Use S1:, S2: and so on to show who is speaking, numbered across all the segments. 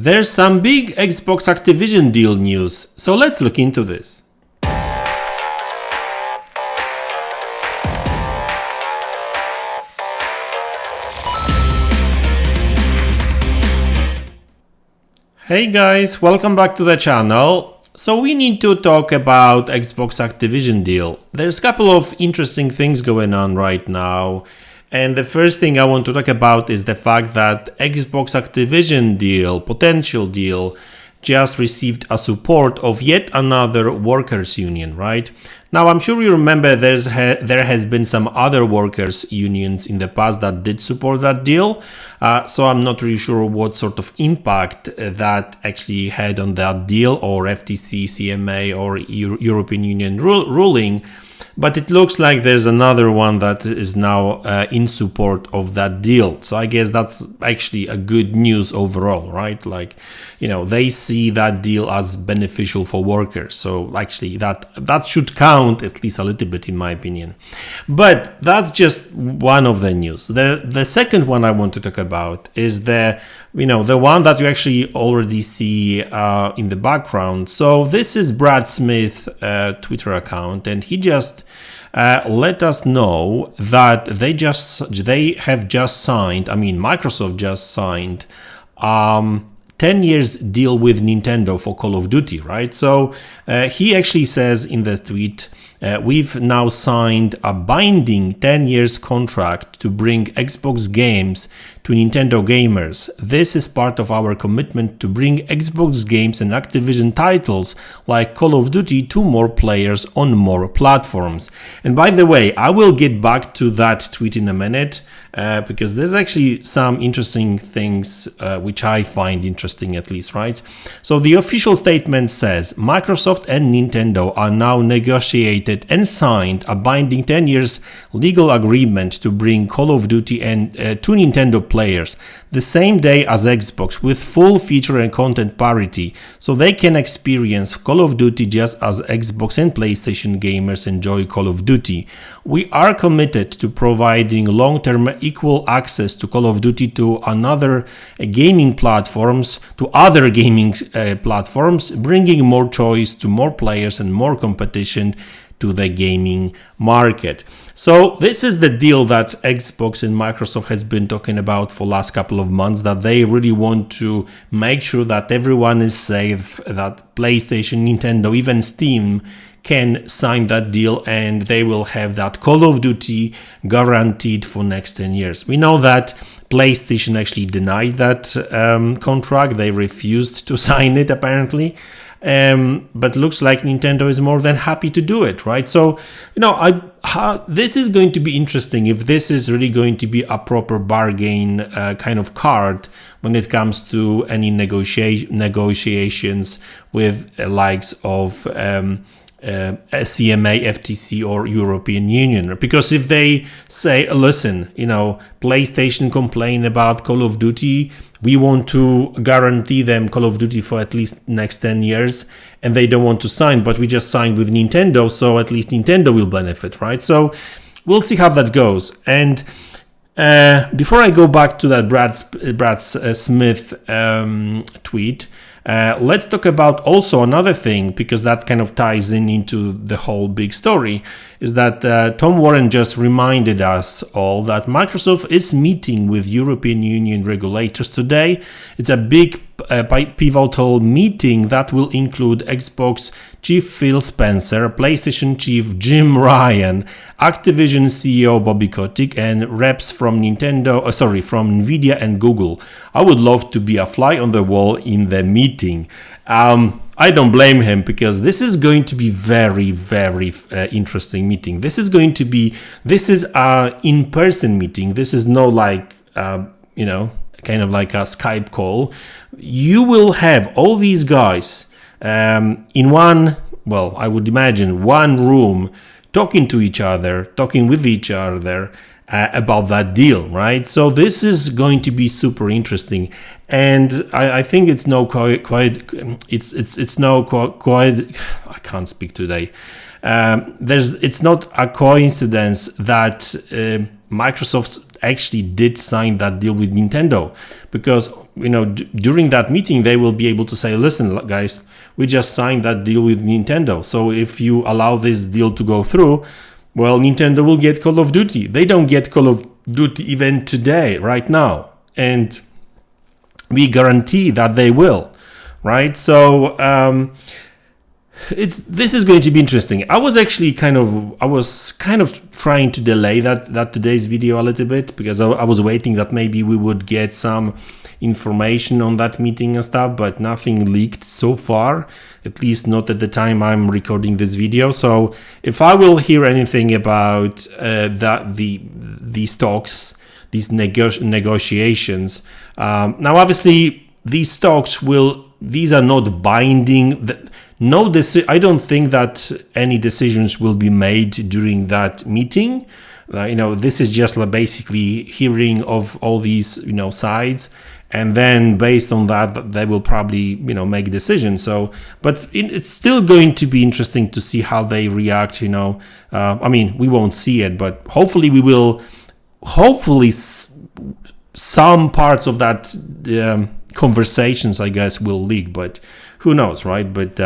S1: There's some big Xbox Activision deal news, so let's look into this. Hey guys, welcome back to the channel. So we need to talk about Xbox Activision deal. There's a couple of interesting things going on right now. And the first thing I want to talk about is the fact that Xbox Activision deal, potential deal, just received a support of yet another workers union, right? Now, I'm sure you remember there has been some other workers unions in the past that did support that deal. So I'm not really sure what sort of impact that actually had on that deal, or FTC, CMA, or European Union ruling. But it looks like there's another one that is now in support of that deal. So I guess that's actually a good news overall, right? Like, they see that deal as beneficial for workers. So actually that should count at least a little bit in my opinion. But that's just one of the news. The second one I want to talk about is the one that you actually already see in the background. So this is Brad Smith Twitter account, and he just let us know that Microsoft just signed 10 years deal with Nintendo for Call of Duty, right? So he actually says in the tweet, we've now signed a binding 10 years contract to bring Xbox games to Nintendo gamers. This is part of our commitment to bring Xbox games and Activision titles like Call of Duty to more players on more platforms. And by the way, I will get back to that tweet in a minute because there's actually some interesting things which I find interesting at least, right? So the official statement says Microsoft and Nintendo are now negotiated and signed a binding 10 years legal agreement to bring Call of Duty and to Nintendo players the same day as Xbox with full feature and content parity, so they can experience Call of Duty just as Xbox and PlayStation gamers enjoy Call of Duty. We are committed to providing long-term equal access to Call of Duty to other gaming platforms, bringing more choice to more players and more competition to the gaming market. So this is the deal that Xbox and Microsoft has been talking about for last couple of months, that they really want to make sure that everyone is safe, that PlayStation, Nintendo, even Steam can sign that deal, and they will have that Call of Duty guaranteed for next 10 years. We know that PlayStation actually denied that contract. They refused to sign it apparently. But looks like Nintendo is more than happy to do it, right? So, this is going to be interesting if this is really going to be a proper bargain kind of card when it comes to any negotiations with the likes of CMA, FTC, or European Union. Because if they say, listen, PlayStation complain about Call of Duty, we want to guarantee them Call of Duty for at least next 10 years, and they don't want to sign, but we just signed with Nintendo, so at least Nintendo will benefit, right? So we'll see how that goes. And before I go back to that Brad Smith tweet, let's talk about also another thing, because that kind of ties into the whole big story, is that Tom Warren just reminded us all that Microsoft is meeting with European Union regulators today. It's a big pivotal meeting that will include Xbox Chief Phil Spencer, PlayStation Chief Jim Ryan, Activision CEO Bobby Kotick, and reps from from Nvidia and Google. I would love to be a fly on the wall in the meeting. I don't blame him, because this is going to be very, very interesting meeting. This is an in-person meeting. This is no kind of like a Skype call. You will have all these guys in one room, talking with each other about that deal, right? So this is going to be super interesting, and I think it's I can't speak today. It's not a coincidence that Microsoft actually did sign that deal with Nintendo, because during that meeting they will be able to say, listen guys, we just signed that deal with Nintendo, so if you allow this deal to go through, well, Nintendo will get Call of Duty. They don't get Call of Duty even today, right now, and we guarantee that they will, right? So this is going to be interesting. I was kind of trying to delay that today's video a little bit, because I was waiting that maybe we would get some information on that meeting and stuff, but nothing leaked so far, at least not at the time I'm recording this video. So if I will hear anything about these talks, these negotiations, now obviously these talks these are not binding. I don't think that any decisions will be made during that meeting. This is just basically hearing of all these sides, and then based on that they will probably make decisions. So, but it's still going to be interesting to see how they react. I mean, we won't see it, but hopefully we will. Hopefully, some parts of that conversations, I guess, will leak, but who knows, right? But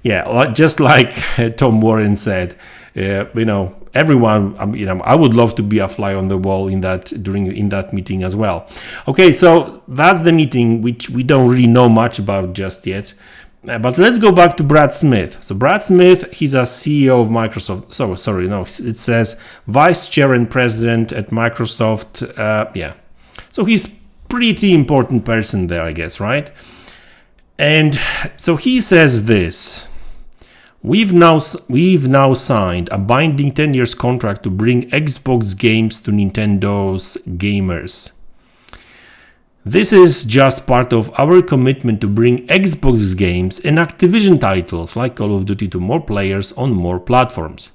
S1: yeah, just like Tom Warren said, everyone, I would love to be a fly on the wall in that meeting as well. Okay, so that's the meeting, which we don't really know much about just yet. But let's go back to Brad Smith. So Brad Smith, he's a CEO of Microsoft. So sorry, no, it says Vice Chair and President at Microsoft. Yeah, so he's pretty important person there, I guess, right? And so he says this: We've now signed a binding 10 years contract to bring Xbox games to Nintendo's gamers. This is just part of our commitment to bring Xbox games and Activision titles like Call of Duty to more players on more platforms.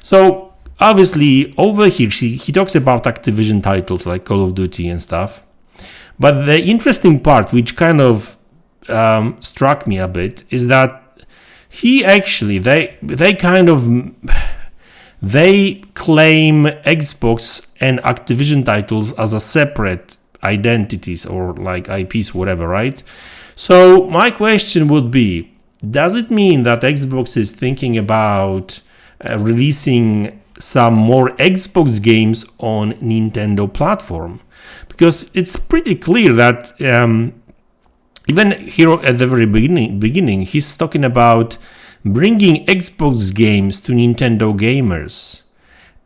S1: So obviously over here he talks about Activision titles like Call of Duty and stuff. But the interesting part, which kind of struck me a bit, is that they claim Xbox and Activision titles as a separate identities or like IPs, whatever, right? So my question would be, does it mean that Xbox is thinking about releasing some more Xbox games on Nintendo platform? Because it's pretty clear that even here at the very beginning, he's talking about bringing Xbox games to Nintendo gamers.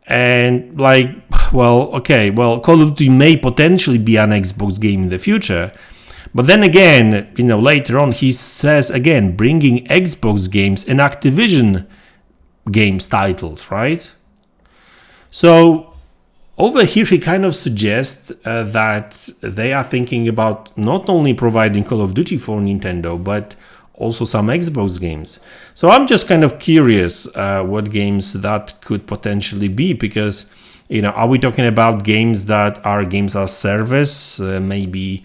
S1: And Call of Duty may potentially be an Xbox game in the future. But then again, later on, he says again, bringing Xbox games and Activision games titles, right? So over here, he kind of suggests that they are thinking about not only providing Call of Duty for Nintendo, but also some Xbox games. So I'm just kind of curious what games that could potentially be, because are we talking about games that are games as service? Maybe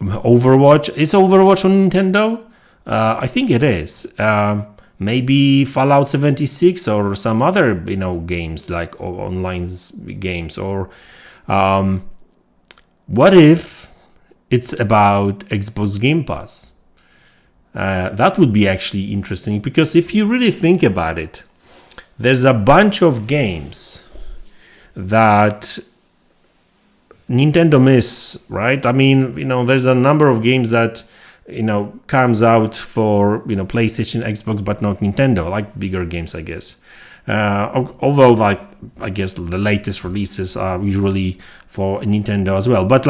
S1: Overwatch. Is Overwatch on Nintendo? I think it is. Maybe Fallout 76 or some other games like online games, or what if it's about Xbox Game Pass? That would be actually interesting, because if you really think about it, there's a bunch of games that Nintendo miss, right? I mean, there's a number of games that comes out for PlayStation, Xbox, but not Nintendo, like bigger games, I guess. Although I guess the latest releases are usually for Nintendo as well. But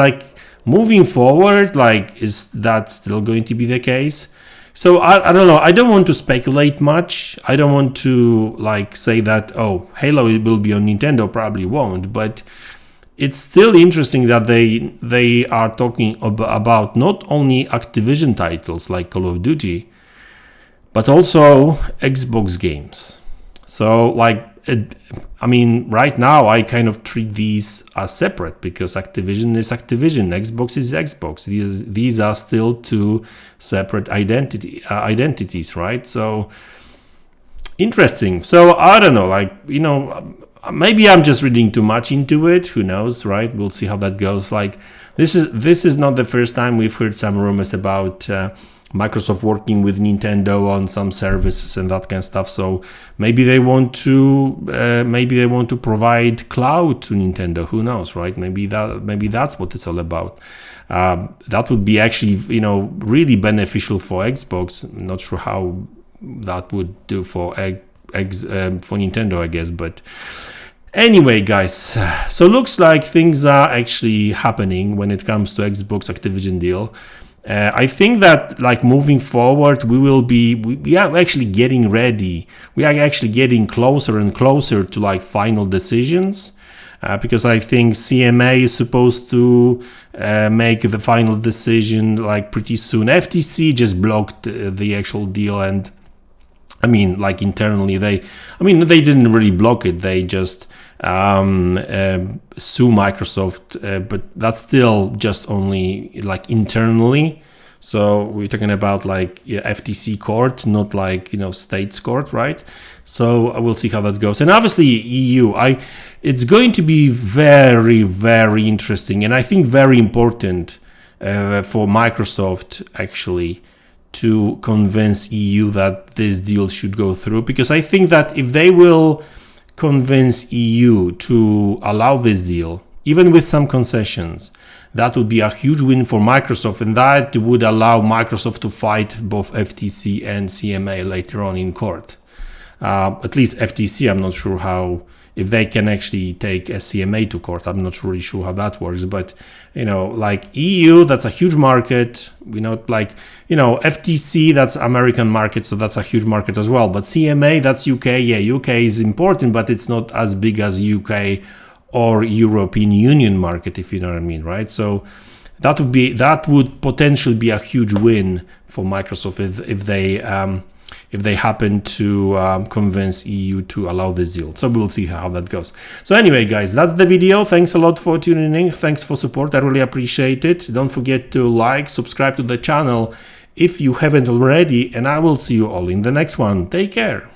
S1: moving forward, is that still going to be the case? So I don't know. I don't want to speculate much. I don't want to say that, Halo will be on Nintendo. Probably won't. But it's still interesting that they are talking about not only Activision titles like Call of Duty, but also Xbox games. So right now I kind of treat these as separate, because Activision is Activision, Xbox is Xbox. These are still two separate identities, right? So interesting. So I don't know, maybe I'm just reading too much into it. Who knows, right? We'll see how that goes. Like this is not the first time we've heard some rumors about Microsoft working with Nintendo on some services and that kind of stuff. So maybe they want to provide cloud to Nintendo. Who knows, right? Maybe that's what it's all about. That would be actually, really beneficial for Xbox. I'm not sure how that would do for Nintendo, I guess. But anyway, guys, so looks like things are actually happening when it comes to Xbox Activision deal. I think that like moving forward, we are actually getting ready. We are actually getting closer and closer to like final decisions. Because I think CMA is supposed to make the final decision like pretty soon. FTC just blocked the actual deal, and I mean, like internally, they didn't really block it. They just sue Microsoft, but that's still just only like internally. So we're talking about like FTC court, not like states court, right? So we'll see how that goes. And obviously EU, it's going to be very, very interesting, and I think very important for Microsoft actually to convince EU that this deal should go through, because I think that if they will convince EU to allow this deal, even with some concessions, that would be a huge win for Microsoft, and that would allow Microsoft to fight both FTC and CMA later on in court. At least FTC, I'm not sure if they can actually take a CMA to court. I'm not really sure how that works, but like EU, that's a huge market. FTC, that's American market, so that's a huge market as well. But CMA, that's UK. Yeah, UK is important, but it's not as big as UK or European Union market, if you know what I mean, right? So that would potentially be a huge win for Microsoft if they happen to convince EU to allow this deal. So we'll see how that goes. So anyway, guys, that's the video. Thanks a lot for tuning in. Thanks for support. I really appreciate it. Don't forget to like, subscribe to the channel if you haven't already, and I will see you all in the next one. Take care.